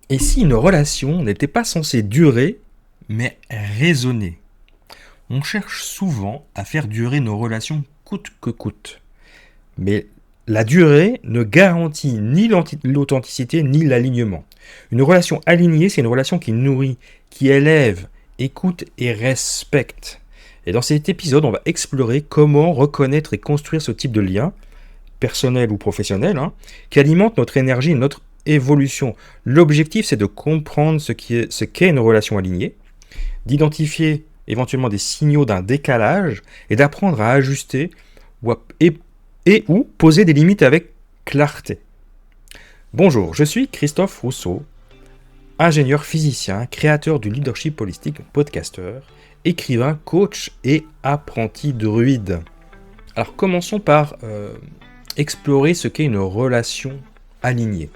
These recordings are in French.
Et si une relation n'était pas censée durer, mais raisonner? On cherche souvent à faire durer nos relations coûte que coûte. Mais la durée ne garantit ni l'authenticité ni l'alignement. Une relation alignée, c'est une relation qui nourrit, qui élève, écoute et respecte. Et dans cet épisode, on va explorer comment reconnaître et construire ce type de lien, personnel ou professionnel, qui alimente notre énergie et notre évolution. L'objectif, c'est de comprendre ce qu'est une relation alignée, d'identifier éventuellement des signaux d'un décalage et d'apprendre à ajuster et ou poser des limites avec clarté. Bonjour, je suis Christophe Rousseau, ingénieur physicien, créateur du leadership holistique, podcasteur, écrivain, coach et apprenti druide. Alors commençons par explorer ce qu'est une relation alignée.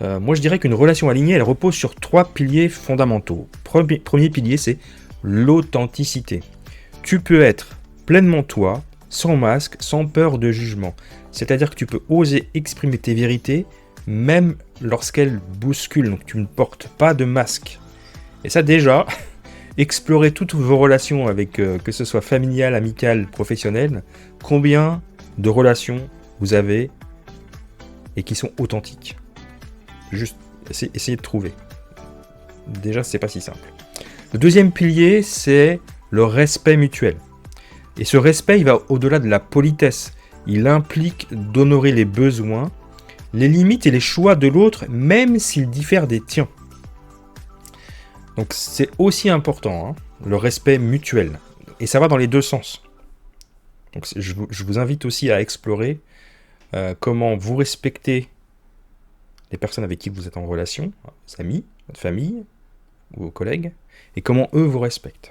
Moi je dirais qu'une relation alignée, elle repose sur 3 piliers fondamentaux. Premier pilier, c'est l'authenticité. Tu peux être pleinement toi, sans masque, sans peur de jugement. C'est-à-dire que tu peux oser exprimer tes vérités, même lorsqu'elles bousculent. Donc tu ne portes pas de masque. Et ça déjà, explorer toutes vos relations avec, que ce soit familiale, amicale, professionnelle, combien de relations vous avez et qui sont authentiques. Juste essayez de trouver. Déjà, c'est pas si simple. Le deuxième pilier, c'est le respect mutuel. Et ce respect, il va au-delà de la politesse. Il implique d'honorer les besoins, les limites et les choix de l'autre, même s'ils diffèrent des tiens. Donc c'est aussi important, le respect mutuel. Et ça va dans les deux sens. Donc je vous invite aussi à explorer comment vous respectez les personnes avec qui vous êtes en relation, vos amis, votre famille ou vos collègues, et comment eux vous respectent.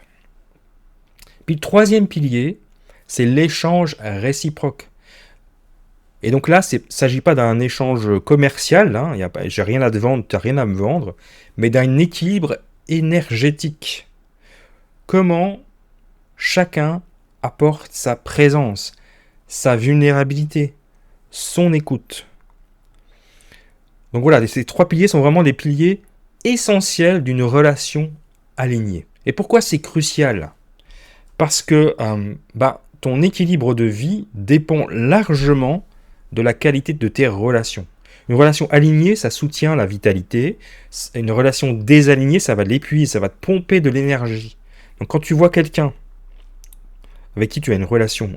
Puis le troisième pilier, c'est l'échange réciproque. Et donc là, il ne s'agit pas d'un échange commercial, j'ai rien à te vendre, tu n'as rien à me vendre, mais d'un équilibre énergétique. Comment chacun apporte sa présence, sa vulnérabilité, son écoute. Donc voilà, ces 3 piliers sont vraiment des piliers essentiels d'une relation alignée. Et pourquoi c'est crucial ? Parce que ton équilibre de vie dépend largement de la qualité de tes relations. Une relation alignée, ça soutient la vitalité. Une relation désalignée, ça va l'épuiser, ça va te pomper de l'énergie. Donc quand tu vois quelqu'un avec qui tu as une relation,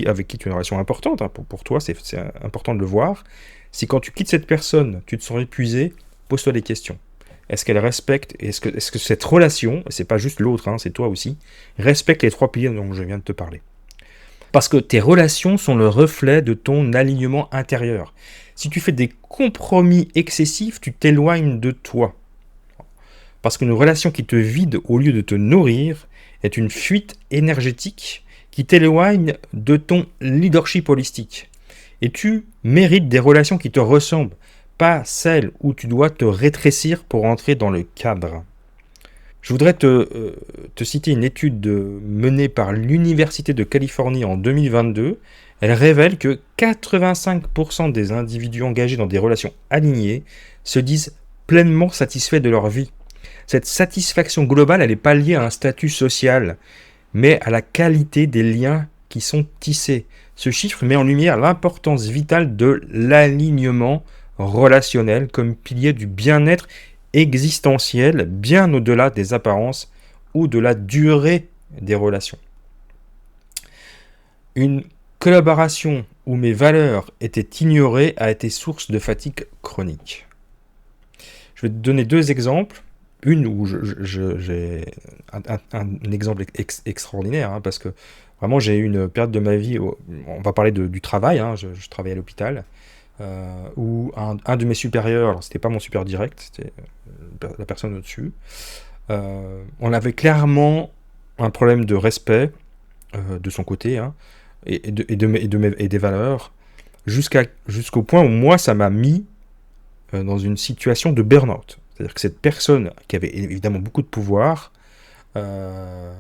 avec qui tu as une relation importante, pour toi, c'est important de le voir. Si quand tu quittes cette personne, tu te sens épuisé, pose-toi des questions. Est-ce qu'elle respecte, est-ce que cette relation, c'est pas juste l'autre, c'est toi aussi, respecte les 3 piliers dont je viens de te parler. Parce que tes relations sont le reflet de ton alignement intérieur. Si tu fais des compromis excessifs, tu t'éloignes de toi. Parce qu'une relation qui te vide au lieu de te nourrir est une fuite énergétique qui t'éloigne de ton leadership holistique. Et tu mérites des relations qui te ressemblent, pas celles où tu dois te rétrécir pour entrer dans le cadre. Je voudrais te citer une étude menée par l'Université de Californie en 2022. Elle révèle que 85% des individus engagés dans des relations alignées se disent pleinement satisfaits de leur vie. Cette satisfaction globale, elle n'est pas liée à un statut social, mais à la qualité des liens qui sont tissés. Ce chiffre met en lumière l'importance vitale de l'alignement relationnel comme pilier du bien-être existentiel, bien au-delà des apparences ou de la durée des relations. Une collaboration où mes valeurs étaient ignorées a été source de fatigue chronique. Je vais te donner 2 exemples. Une où j'ai un exemple extraordinaire, parce que vraiment j'ai eu une période de ma vie, on va parler du travail, je travaillais à l'hôpital, où un de mes supérieurs, alors c'était pas mon supérieur direct, c'était la personne au-dessus, on avait clairement un problème de respect de son côté, et des valeurs, jusqu'au point où moi ça m'a mis dans une situation de burn-out. C'est-à-dire que cette personne qui avait évidemment beaucoup de pouvoir, alors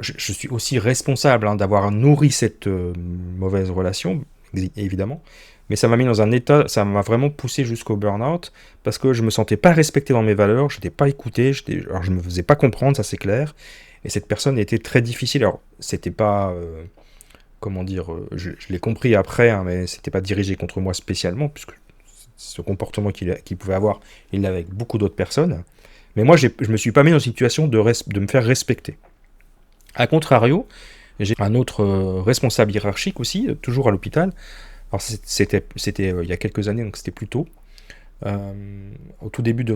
je suis aussi responsable d'avoir nourri cette mauvaise relation, évidemment, mais ça m'a mis dans un état, ça m'a vraiment poussé jusqu'au burn-out, parce que je me sentais pas respecté dans mes valeurs, je n'étais pas écouté, alors je me faisais pas comprendre, ça c'est clair, et cette personne était très difficile. Alors, c'était pas, comment dire, je l'ai compris après, hein, mais c'était pas dirigé contre moi spécialement, puisque ce comportement qu'il pouvait avoir, il l'avait avec beaucoup d'autres personnes. Mais moi, je me suis pas mis dans une situation de me faire respecter. A contrario, j'ai un autre responsable hiérarchique aussi, toujours à l'hôpital. Alors c'était il y a quelques années, donc c'était plus tôt. Au tout début de,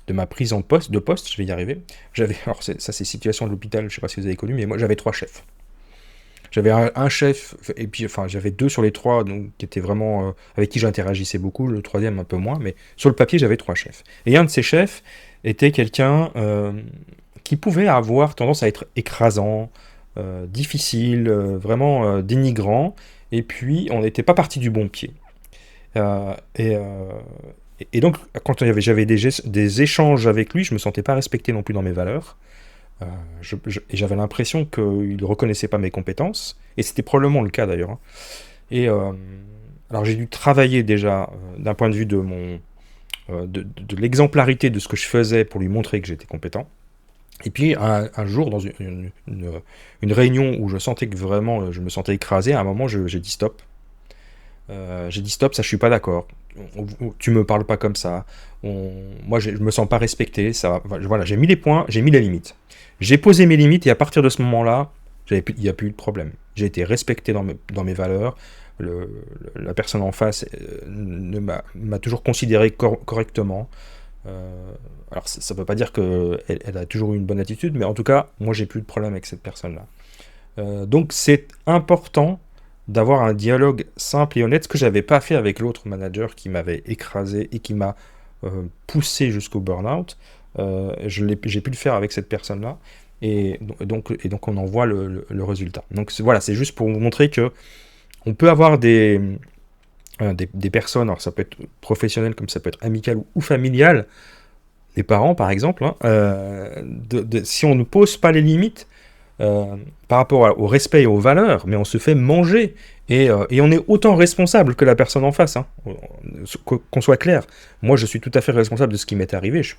de ma prise de poste, je vais y arriver. Alors ça c'est situation de l'hôpital, je sais pas si vous avez connu, mais moi j'avais 3 chefs. J'avais un chef, et puis enfin j'avais 2 sur les 3, donc qui étaient vraiment avec qui j'interagissais beaucoup, le troisième un peu moins, mais sur le papier j'avais 3 chefs. Et un de ces chefs était quelqu'un qui pouvait avoir tendance à être écrasant, difficile, vraiment dénigrant, et puis on n'était pas parti du bon pied. Euh, et, euh, et donc, quand j'avais des échanges avec lui, je me sentais pas respecté non plus dans mes valeurs. Et j'avais l'impression qu'il ne reconnaissait pas mes compétences, et c'était probablement le cas d'ailleurs, hein. Et alors j'ai dû travailler déjà d'un point de vue de l'exemplarité de ce que je faisais pour lui montrer que j'étais compétent. Et puis un jour, dans une réunion où je sentais que vraiment je me sentais écrasé, à un moment j'ai dit stop. J'ai dit stop, ça je suis pas d'accord. Tu me parles pas comme ça. Moi je me sens pas respecté. Voilà, j'ai mis les points, j'ai mis les limites. J'ai posé mes limites et à partir de ce moment-là, il n'y a plus eu de problème. J'ai été respecté dans mes valeurs. La personne en face m'a toujours considéré correctement. Alors ça ne veut pas dire qu'elle a toujours eu une bonne attitude, mais en tout cas, moi j'ai plus de problème avec cette personne-là. Donc c'est important d'avoir un dialogue simple et honnête, ce que j'avais pas fait avec l'autre manager qui m'avait écrasé et qui m'a poussé jusqu'au burn-out. J'ai pu le faire avec cette personne-là, et donc on en voit le résultat. Donc voilà, c'est juste pour vous montrer que on peut avoir des personnes, alors ça peut être professionnel comme ça peut être amical ou familial, les parents par exemple, hein, si on ne pose pas les limites, par rapport au respect et aux valeurs, mais on se fait manger. Et on est autant responsable que la personne en face, hein. Qu'on soit clair. Moi, je suis tout à fait responsable de ce qui m'est arrivé. Je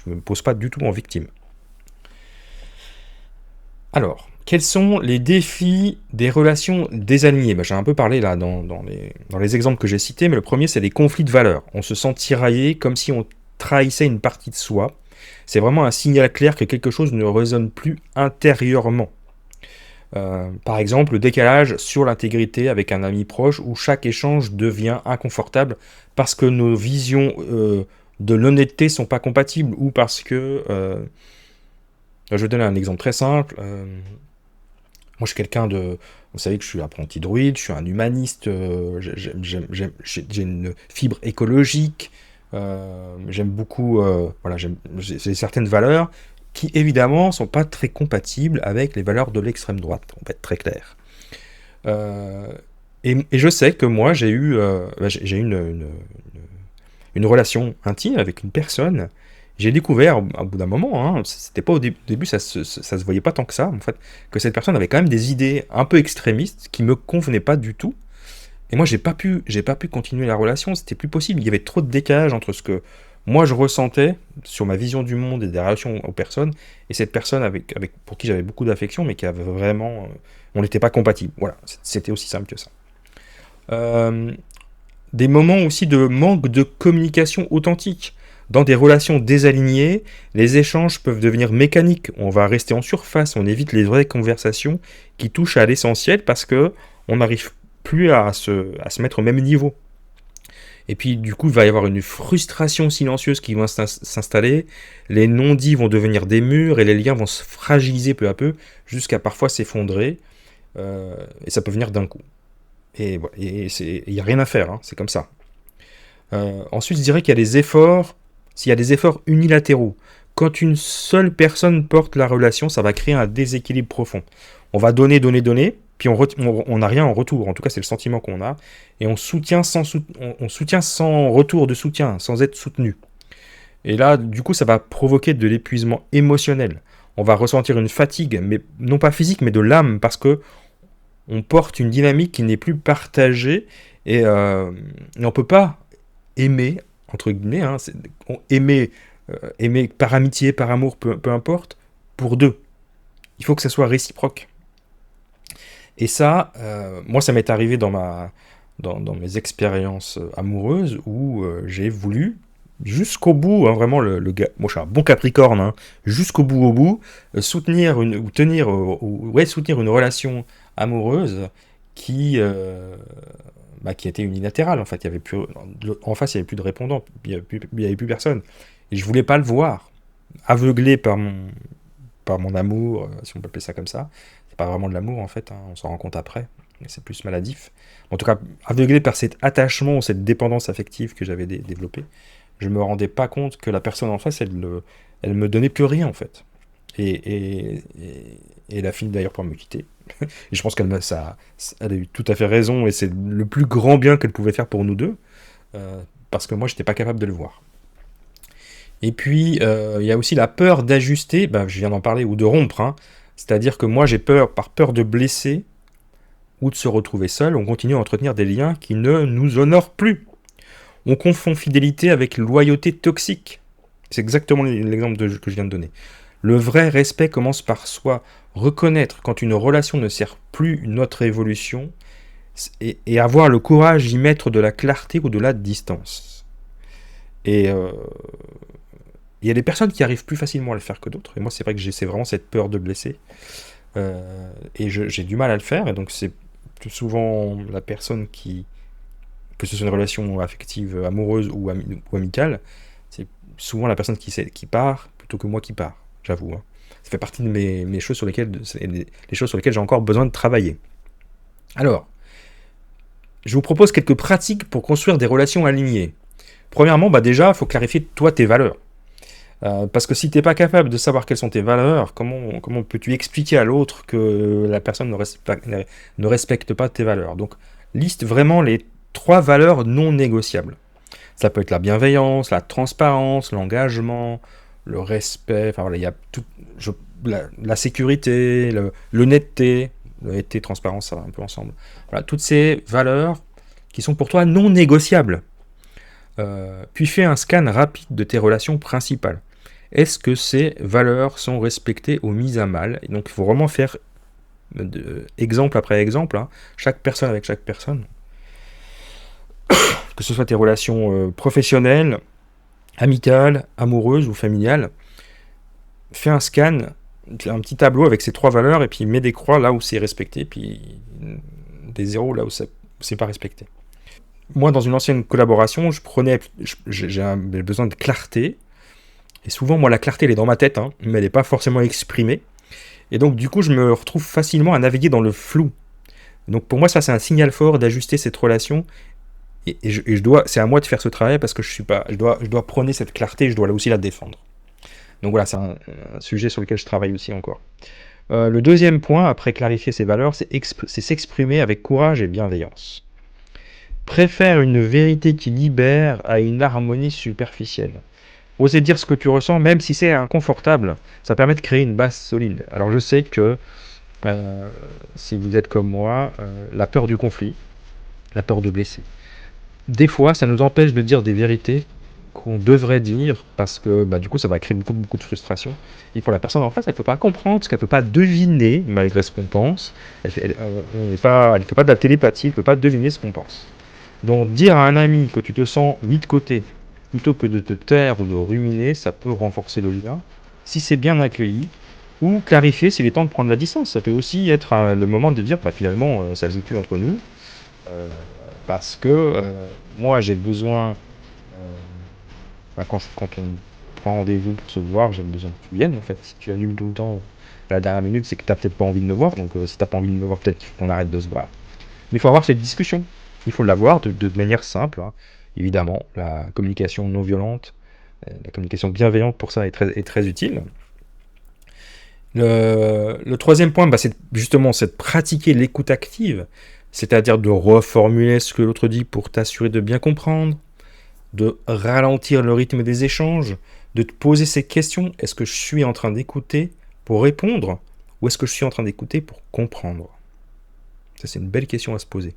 ne me pose pas du tout en victime. Alors, quels sont les défis des relations désalignées? J'ai un peu parlé là dans les exemples que j'ai cités, mais le premier, c'est les conflits de valeurs. On se sent tiraillé comme si on trahissait une partie de soi. C'est vraiment un signal clair que quelque chose ne résonne plus intérieurement. Par exemple, le décalage sur l'intégrité avec un ami proche où chaque échange devient inconfortable parce que nos visions de l'honnêteté sont pas compatibles ou parce que... je vais donner un exemple très simple. Moi, je suis quelqu'un de... Vous savez que je suis apprenti druide, je suis un humaniste, j'ai une fibre écologique, j'aime beaucoup... voilà, j'ai certaines valeurs qui évidemment sont pas très compatibles avec les valeurs de l'extrême droite, on va être très clair. Et je sais que moi j'ai eu une relation intime avec une personne. J'ai découvert au bout d'un moment, hein, c'était pas au début, ça se voyait pas tant que ça en fait, que cette personne avait quand même des idées un peu extrémistes qui me convenaient pas du tout. Et moi, j'ai pas pu continuer la relation, c'était plus possible. Il y avait trop de décalage entre ce que moi je ressentais sur ma vision du monde et des relations aux personnes, et cette personne pour qui j'avais beaucoup d'affection, mais qui avait vraiment. On n'était pas compatibles. Voilà, c'était aussi simple que ça. Euh, des moments aussi de manque de communication authentique. Dans des relations désalignées, les échanges peuvent devenir mécaniques. On va rester en surface, on évite les vraies conversations qui touchent à l'essentiel parce que on n'arrive plus à se mettre au même niveau. Et puis du coup, il va y avoir une frustration silencieuse qui va s'installer, les non-dits vont devenir des murs et les liens vont se fragiliser peu à peu jusqu'à parfois s'effondrer, et ça peut venir d'un coup. Et il n'y a rien à faire, hein, c'est comme ça. Ensuite, je dirais qu'il y a des efforts, s'il y a des efforts unilatéraux. Quand une seule personne porte la relation, ça va créer un déséquilibre profond. On va donner, puis on n'a rien en retour. En tout cas, c'est le sentiment qu'on a. Et on soutient sans retour de soutien, sans être soutenu. Et là, du coup, ça va provoquer de l'épuisement émotionnel. On va ressentir une fatigue, mais non pas physique, mais de l'âme, parce que on porte une dynamique qui n'est plus partagée et on peut pas aimer, entre guillemets, hein, aimer par amitié, par amour, peu importe, pour deux. Il faut que ça soit réciproque. Et ça, moi, ça m'est arrivé dans mes expériences amoureuses où j'ai voulu, jusqu'au bout, hein, vraiment, moi je suis un bon Capricorne, hein, jusqu'au bout, soutenir ou tenir, ouais, soutenir une relation amoureuse qui, qui était unilatérale. En fait, il y avait plus, en face, il n'y avait plus de répondant, il y avait plus personne. Et je voulais pas le voir, aveuglé par mon amour, si on peut appeler ça comme ça. C'est pas vraiment de l'amour en fait, hein, on s'en rend compte après, mais c'est plus maladif. En tout cas, aveuglé par cet attachement ou cette dépendance affective que j'avais développée, je me rendais pas compte que la personne en face, elle me donnait plus rien en fait. Et elle a fini d'ailleurs par me quitter. Et je pense elle a eu tout à fait raison et c'est le plus grand bien qu'elle pouvait faire pour nous deux, parce que moi, j'étais pas capable de le voir. Et puis, il y a aussi la peur d'ajuster, je viens d'en parler, ou de rompre, hein. C'est-à-dire que moi, j'ai peur, par peur de blesser ou de se retrouver seul, on continue à entretenir des liens qui ne nous honorent plus. On confond fidélité avec loyauté toxique. C'est exactement l'exemple que je viens de donner. Le vrai respect commence par soi reconnaître quand une relation ne sert plus notre évolution et avoir le courage d'y mettre de la clarté ou de la distance. Et il y a des personnes qui arrivent plus facilement à le faire que d'autres. Et moi, c'est vrai que j'ai vraiment cette peur de blesser. Et j'ai du mal à le faire. Et donc, c'est plus souvent la personne que ce soit une relation affective, amoureuse ou amicale, c'est souvent la personne qui part plutôt que moi qui pars, j'avoue, hein. Ça fait partie de mes choses sur lesquelles, les choses sur lesquelles j'ai encore besoin de travailler. Alors, je vous propose quelques pratiques pour construire des relations alignées. Premièrement, déjà, il faut clarifier toi tes valeurs. Parce que si tu n'es pas capable de savoir quelles sont tes valeurs, comment peux-tu expliquer à l'autre que la personne ne respecte pas tes valeurs? Donc, liste vraiment les 3 valeurs non négociables. Ça peut être la bienveillance, la transparence, l'engagement, le respect, enfin voilà, il y a tout, la sécurité, l'honnêteté, transparence, ça va un peu ensemble. Voilà, toutes ces valeurs qui sont pour toi non négociables. Puis fais un scan rapide de tes relations principales. Est-ce que ces valeurs sont respectées ou mises à mal? Et donc il faut vraiment faire exemple après exemple, hein, chaque personne avec chaque personne. Que ce soit tes relations professionnelles, amicales, amoureuses ou familiales. Fais un scan, un petit tableau avec ces 3 valeurs et puis mets des croix là où c'est respecté, puis des zéros là où c'est pas respecté. Moi, dans une ancienne collaboration, j'ai besoin de clarté. Et souvent, moi, la clarté, elle est dans ma tête, hein, mais elle n'est pas forcément exprimée. Et donc, du coup, je me retrouve facilement à naviguer dans le flou. Donc, pour moi, ça, c'est un signal fort d'ajuster cette relation. Et c'est à moi de faire ce travail parce que je dois prôner cette clarté et je dois là aussi la défendre. Donc voilà, c'est un sujet sur lequel je travaille aussi encore. Le deuxième point, après clarifier ses valeurs, c'est s'exprimer avec courage et bienveillance. Préfère une vérité qui libère à une harmonie superficielle. Oser dire ce que tu ressens, même si c'est inconfortable, ça permet de créer une base solide. Alors je sais que si vous êtes comme moi, la peur du conflit, la peur de blesser, des fois ça nous empêche de dire des vérités qu'on devrait dire parce que du coup ça va créer beaucoup de frustration. Et pour la personne en face, elle ne peut pas comprendre, parce qu'elle ne peut pas deviner malgré ce qu'on pense. Elle ne fait pas de la télépathie, elle ne peut pas deviner ce qu'on pense. Donc dire à un ami que tu te sens mis de côté, plutôt que de te taire ou de ruminer, ça peut renforcer le lien, si c'est bien accueilli, ou clarifier s'il est temps de prendre la distance. Ça peut aussi être le moment de dire, finalement, ça ne joue plus entre nous, parce que moi j'ai besoin, quand on prend rendez-vous pour se voir, j'ai besoin que tu viennes, en fait. Si tu annules tout le temps à la dernière minute, c'est que tu n'as peut-être pas envie de me voir, donc si tu n'as pas envie de me voir, peut-être qu'on arrête de se voir. Mais il faut avoir cette discussion. Il faut l'avoir de manière simple, hein. Évidemment, la communication non violente, la communication bienveillante pour ça est très utile. Le troisième point, c'est justement de pratiquer l'écoute active, c'est-à-dire de reformuler ce que l'autre dit pour t'assurer de bien comprendre, de ralentir le rythme des échanges, de te poser ces questions. Est-ce que je suis en train d'écouter pour répondre ou est-ce que je suis en train d'écouter pour comprendre? Ça, c'est une belle question à se poser.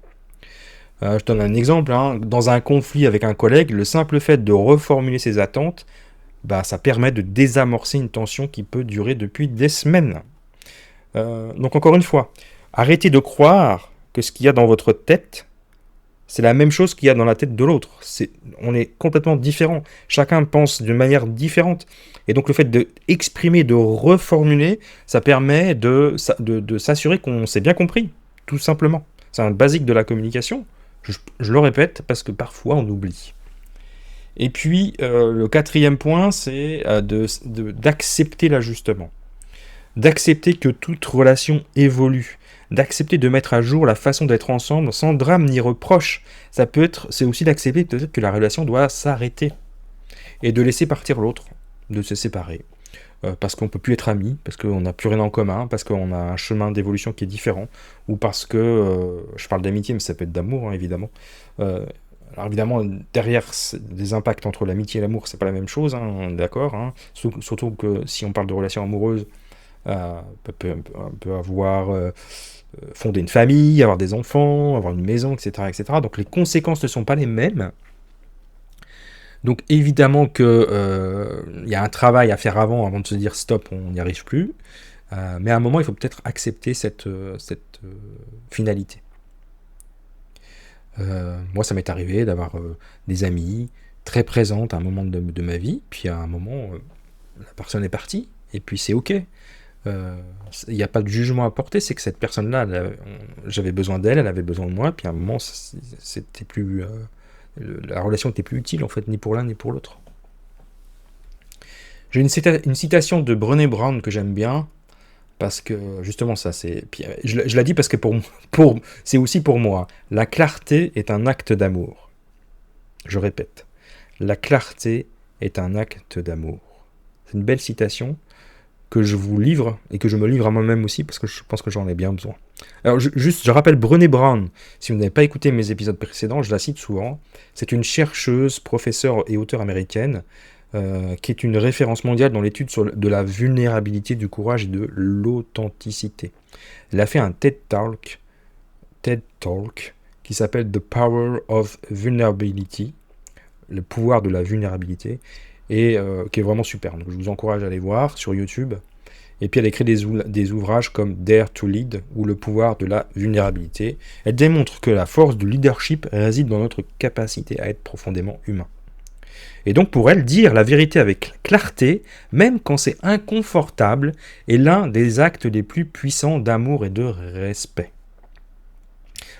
Je donne un exemple. Dans un conflit avec un collègue, le simple fait de reformuler ses attentes, ça permet de désamorcer une tension qui peut durer depuis des semaines. Donc encore une fois, arrêtez de croire que ce qu'il y a dans votre tête, c'est la même chose qu'il y a dans la tête de l'autre. On est complètement différents. Chacun pense d'une manière différente. Et donc le fait d'exprimer, de reformuler, ça permet de s'assurer qu'on s'est bien compris, tout simplement. C'est un basique de la communication. Je le répète parce que parfois on oublie. Et puis le quatrième point, c'est d'accepter l'ajustement. D'accepter que toute relation évolue. D'accepter de mettre à jour la façon d'être ensemble sans drame ni reproche. C'est aussi d'accepter peut-être que la relation doit s'arrêter et de laisser partir l'autre, de se séparer. Parce qu'on ne peut plus être amis, parce qu'on n'a plus rien en commun, parce qu'on a un chemin d'évolution qui est différent, ou parce que, je parle d'amitié, mais ça peut être d'amour, évidemment. Alors évidemment, derrière des impacts entre l'amitié et l'amour, c'est pas la même chose, d'accord. Surtout que si on parle de relations amoureuses, on peut avoir fonder une famille, avoir des enfants, avoir une maison, etc., etc. Donc les conséquences ne sont pas les mêmes. Donc évidemment que y a un travail à faire avant de se dire stop, on n'y arrive plus. Mais à un moment, il faut peut-être accepter cette finalité. Moi, ça m'est arrivé d'avoir des amis très présentes à un moment de ma vie, puis à un moment, la personne est partie, et puis c'est ok. Il n'y a pas de jugement à porter, c'est que cette personne-là, j'avais besoin d'elle, elle avait besoin de moi, puis à un moment, c'était plus, la relation n'était plus utile, en fait, ni pour l'un ni pour l'autre. J'ai une citation de Brené Brown que j'aime bien, parce que, justement, ça, c'est... Puis, je la dis parce que c'est aussi pour moi. La clarté est un acte d'amour. Je répète. La clarté est un acte d'amour. C'est une belle citation que je vous livre, et que je me livre à moi-même aussi, parce que je pense que j'en ai bien besoin. Alors, je rappelle Brené Brown. Si vous n'avez pas écouté mes épisodes précédents, je la cite souvent. C'est une chercheuse, professeure et auteure américaine, qui est une référence mondiale dans l'étude de la vulnérabilité, du courage et de l'authenticité. Elle a fait un TED Talk qui s'appelle The Power of Vulnerability, le pouvoir de la vulnérabilité, et qui est vraiment super. Donc je vous encourage à aller voir sur YouTube. Et puis elle écrit des ouvrages comme Dare to Lead ou Le pouvoir de la vulnérabilité. Elle démontre que la force du leadership réside dans notre capacité à être profondément humain. Et donc pour elle, dire la vérité avec clarté, même quand c'est inconfortable, est l'un des actes les plus puissants d'amour et de respect.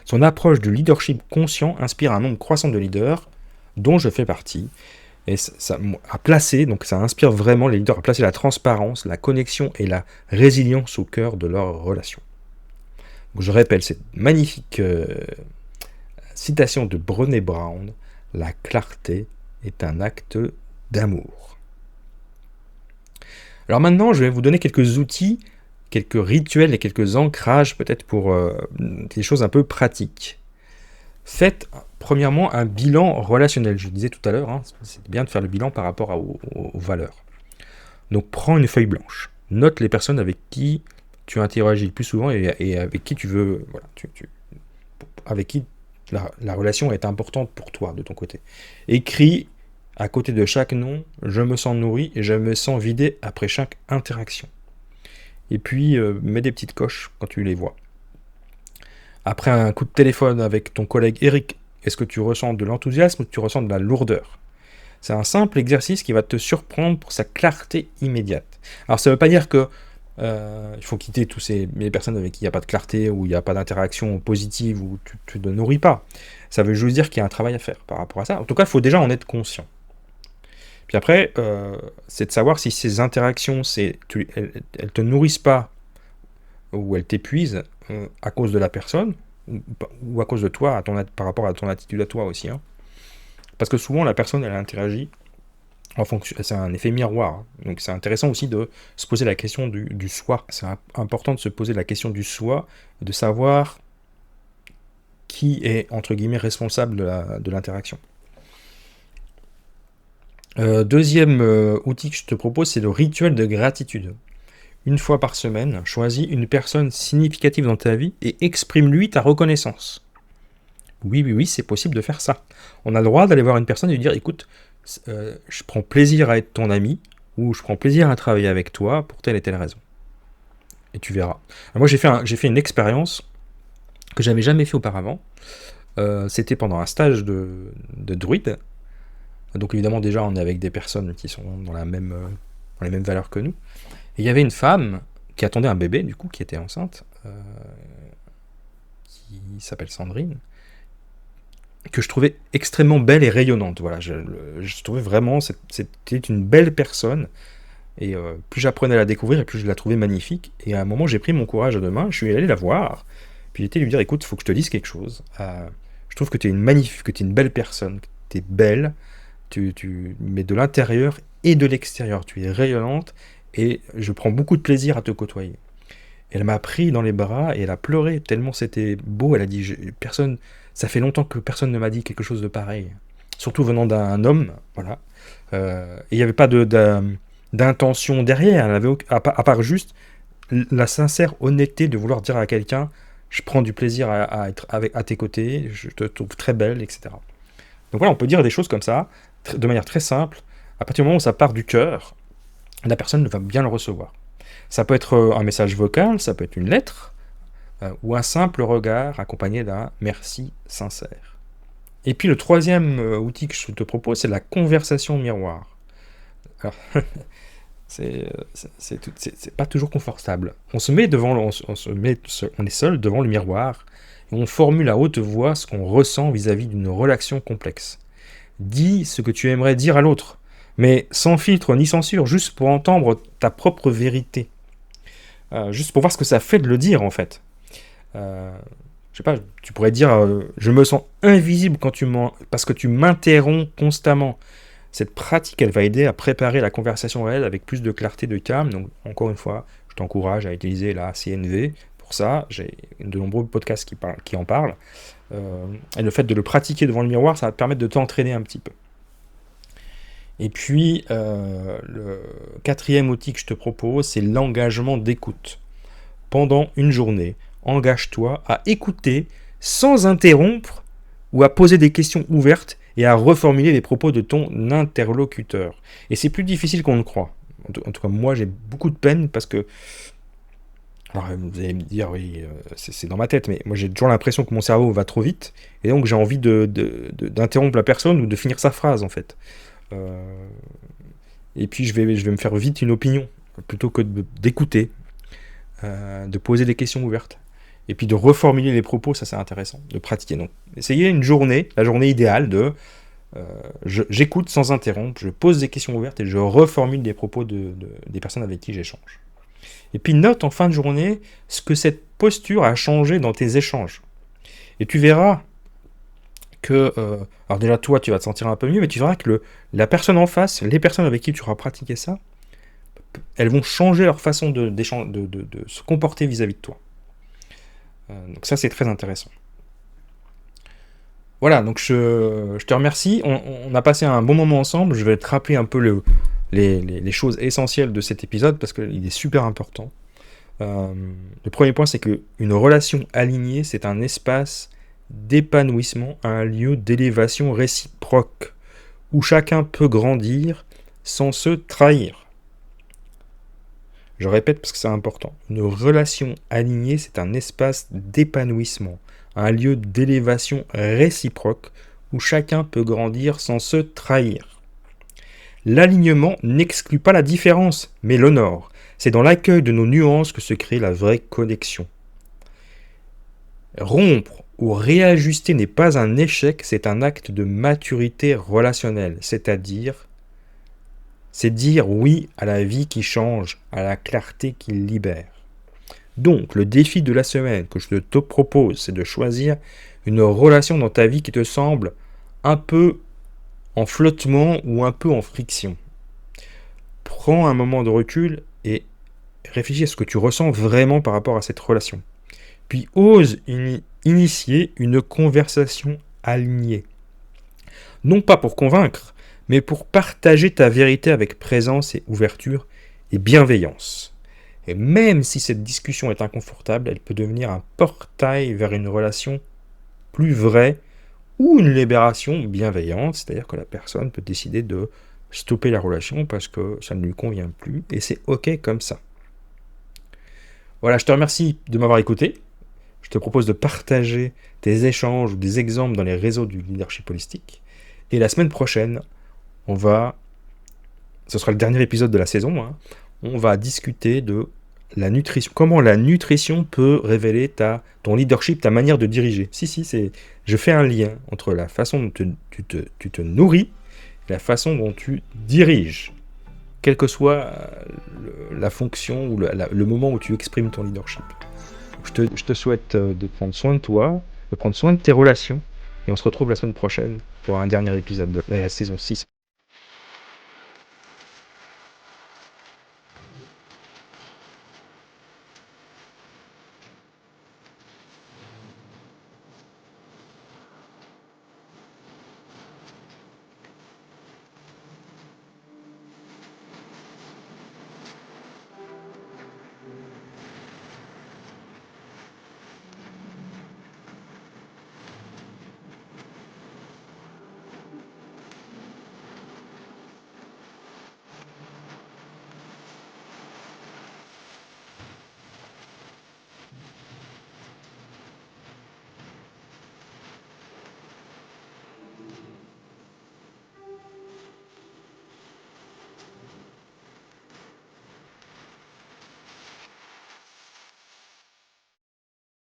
Son approche du leadership conscient inspire un nombre croissant de leaders, dont je fais partie. Et ça inspire vraiment les leaders à placer la transparence, la connexion et la résilience au cœur de leur relation. Donc je répète cette magnifique citation de Brené Brown, la clarté est un acte d'amour. Alors maintenant, je vais vous donner quelques outils, quelques rituels et quelques ancrages peut-être pour des choses un peu pratiques. Faites premièrement un bilan relationnel. Je le disais tout à l'heure, c'est bien de faire le bilan par rapport aux valeurs. Donc prends une feuille blanche. Note les personnes avec qui tu interagis le plus souvent et avec qui tu veux... Voilà, avec qui la relation est importante pour toi, de ton côté. Écris à côté de chaque nom, je me sens nourri et je me sens vidé après chaque interaction. Et puis, mets des petites coches quand tu les vois. Après un coup de téléphone avec ton collègue Eric, est-ce que tu ressens de l'enthousiasme ou tu ressens de la lourdeur ? C'est un simple exercice qui va te surprendre pour sa clarté immédiate. Alors ça ne veut pas dire que il faut quitter tous les personnes avec qui il n'y a pas de clarté ou il n'y a pas d'interaction positive ou tu ne te nourris pas. Ça veut juste dire qu'il y a un travail à faire par rapport à ça. En tout cas, il faut déjà en être conscient. Puis après, c'est de savoir si ces interactions, elles ne te nourrissent pas ou elles t'épuisent à cause de la personne ou à cause de toi, par rapport à ton attitude à toi aussi. Parce que souvent, la personne, elle interagit en fonction, c'est un effet miroir. Donc c'est intéressant aussi de se poser la question du soi. C'est important de se poser la question du soi, de savoir qui est, entre guillemets, responsable de l'interaction. Deuxième outil que je te propose, c'est le rituel de gratitude. une fois par semaine, choisis une personne significative dans ta vie et exprime-lui ta reconnaissance. Oui, oui, oui, c'est possible de faire ça. On a le droit d'aller voir une personne et lui dire, écoute, je prends plaisir à être ton ami, ou je prends plaisir à travailler avec toi pour telle et telle raison. Et tu verras. Alors moi, j'ai fait une expérience que j'avais jamais fait auparavant. C'était pendant un stage de druide. Donc évidemment, déjà, on est avec des personnes qui sont dans les mêmes valeurs que nous. Et il y avait une femme qui attendait un bébé, du coup, qui était enceinte, qui s'appelle Sandrine, que je trouvais extrêmement belle et rayonnante. Voilà, je trouvais vraiment, c'était une belle personne. Et plus j'apprenais à la découvrir, et plus je la trouvais magnifique. Et à un moment, j'ai pris mon courage à deux mains, je suis allé la voir, puis j'étais lui dire, écoute, il faut que je te dise quelque chose. Je trouve que tu es que tu es une belle personne, que tu es belle, tu mets de l'intérieur et de l'extérieur, tu es rayonnante, et je prends beaucoup de plaisir à te côtoyer. Elle m'a pris dans les bras et elle a pleuré tellement c'était beau. Elle a dit, personne, ça fait longtemps que personne ne m'a dit quelque chose de pareil. Surtout venant d'un homme, voilà. Et il n'y avait pas d'intention derrière. Elle avait, à part juste la sincère honnêteté de vouloir dire à quelqu'un, je prends du plaisir à être à tes côtés, je te trouve très belle, etc. Donc voilà, on peut dire des choses comme ça, de manière très simple. À partir du moment où ça part du cœur, la personne va bien le recevoir. Ça peut être un message vocal, ça peut être une lettre, ou un simple regard accompagné d'un merci sincère. Et puis le troisième outil que je te propose, c'est la conversation miroir. Alors, c'est pas toujours confortable. On se met devant, on est seul devant le miroir et on formule à haute voix ce qu'on ressent vis-à-vis d'une relation complexe. Dis ce que tu aimerais dire à l'autre, mais sans filtre ni censure, juste pour entendre ta propre vérité. Juste pour voir ce que ça fait de le dire, en fait. Je sais pas, tu pourrais dire je me sens invisible parce que tu m'interromps constamment. Cette pratique, elle va aider à préparer la conversation réelle avec plus de clarté, de calme. Donc, encore une fois, je t'encourage à utiliser la CNV. Pour ça, j'ai de nombreux podcasts qui en parlent. Et le fait de le pratiquer devant le miroir, ça va te permettre de t'entraîner un petit peu. Et puis, le quatrième outil que je te propose, c'est l'engagement d'écoute. Pendant une journée, engage-toi à écouter sans interrompre ou à poser des questions ouvertes et à reformuler les propos de ton interlocuteur. Et c'est plus difficile qu'on ne croit. En tout cas, moi, j'ai beaucoup de peine parce que... Alors, vous allez me dire, oui, c'est dans ma tête, mais moi, j'ai toujours l'impression que mon cerveau va trop vite, et donc j'ai envie d'interrompre la personne ou de finir sa phrase, en fait. Et puis, je vais me faire vite une opinion, plutôt que d'écouter, de poser des questions ouvertes. Et puis de reformuler les propos, ça c'est intéressant, de pratiquer. Donc, essayez une journée, la journée idéale de j'écoute sans interrompre, je pose des questions ouvertes et je reformule des propos des personnes avec qui j'échange. Et puis note en fin de journée ce que cette posture a changé dans tes échanges. Et tu verras que, alors déjà toi tu vas te sentir un peu mieux, mais tu verras que la personne en face, les personnes avec qui tu auras pratiqué ça, elles vont changer leur façon de se comporter vis-à-vis de toi. Donc ça c'est très intéressant. Voilà, donc je te remercie. On a passé un bon moment ensemble. Je vais te rappeler un peu les choses essentielles de cet épisode parce qu'il est super important. Le premier point, c'est qu'une relation alignée, c'est un espace d'épanouissement, un lieu d'élévation réciproque où chacun peut grandir sans se trahir. Je répète parce que c'est important. Une relation alignée, c'est un espace d'épanouissement, un lieu d'élévation réciproque où chacun peut grandir sans se trahir. L'alignement n'exclut pas la différence, mais l'honore. C'est dans l'accueil de nos nuances que se crée la vraie connexion. Rompre ou réajuster n'est pas un échec, c'est un acte de maturité relationnelle, c'est dire oui à la vie qui change, à la clarté qui libère. Donc, le défi de la semaine que je te propose, c'est de choisir une relation dans ta vie qui te semble un peu en flottement ou un peu en friction. Prends un moment de recul et réfléchis à ce que tu ressens vraiment par rapport à cette relation. Puis ose initier une conversation alignée. Non pas pour convaincre, mais pour partager ta vérité avec présence et ouverture et bienveillance. Et même si cette discussion est inconfortable, elle peut devenir un portail vers une relation plus vraie ou une libération bienveillante, c'est-à-dire que la personne peut décider de stopper la relation parce que ça ne lui convient plus, et c'est ok comme ça. Voilà, je te remercie de m'avoir écouté. Je te propose de partager tes échanges ou des exemples dans les réseaux du leadership holistique. Et la semaine prochaine, ce sera le dernier épisode de la saison, hein, on va discuter de la nutrition, comment la nutrition peut révéler ton leadership, ta manière de diriger. Je fais un lien entre la façon dont tu te nourris et la façon dont tu diriges, quelle que soit la fonction ou le moment où tu exprimes ton leadership. Je te souhaite de prendre soin de toi, de prendre soin de tes relations, et on se retrouve la semaine prochaine pour un dernier épisode de la saison 6.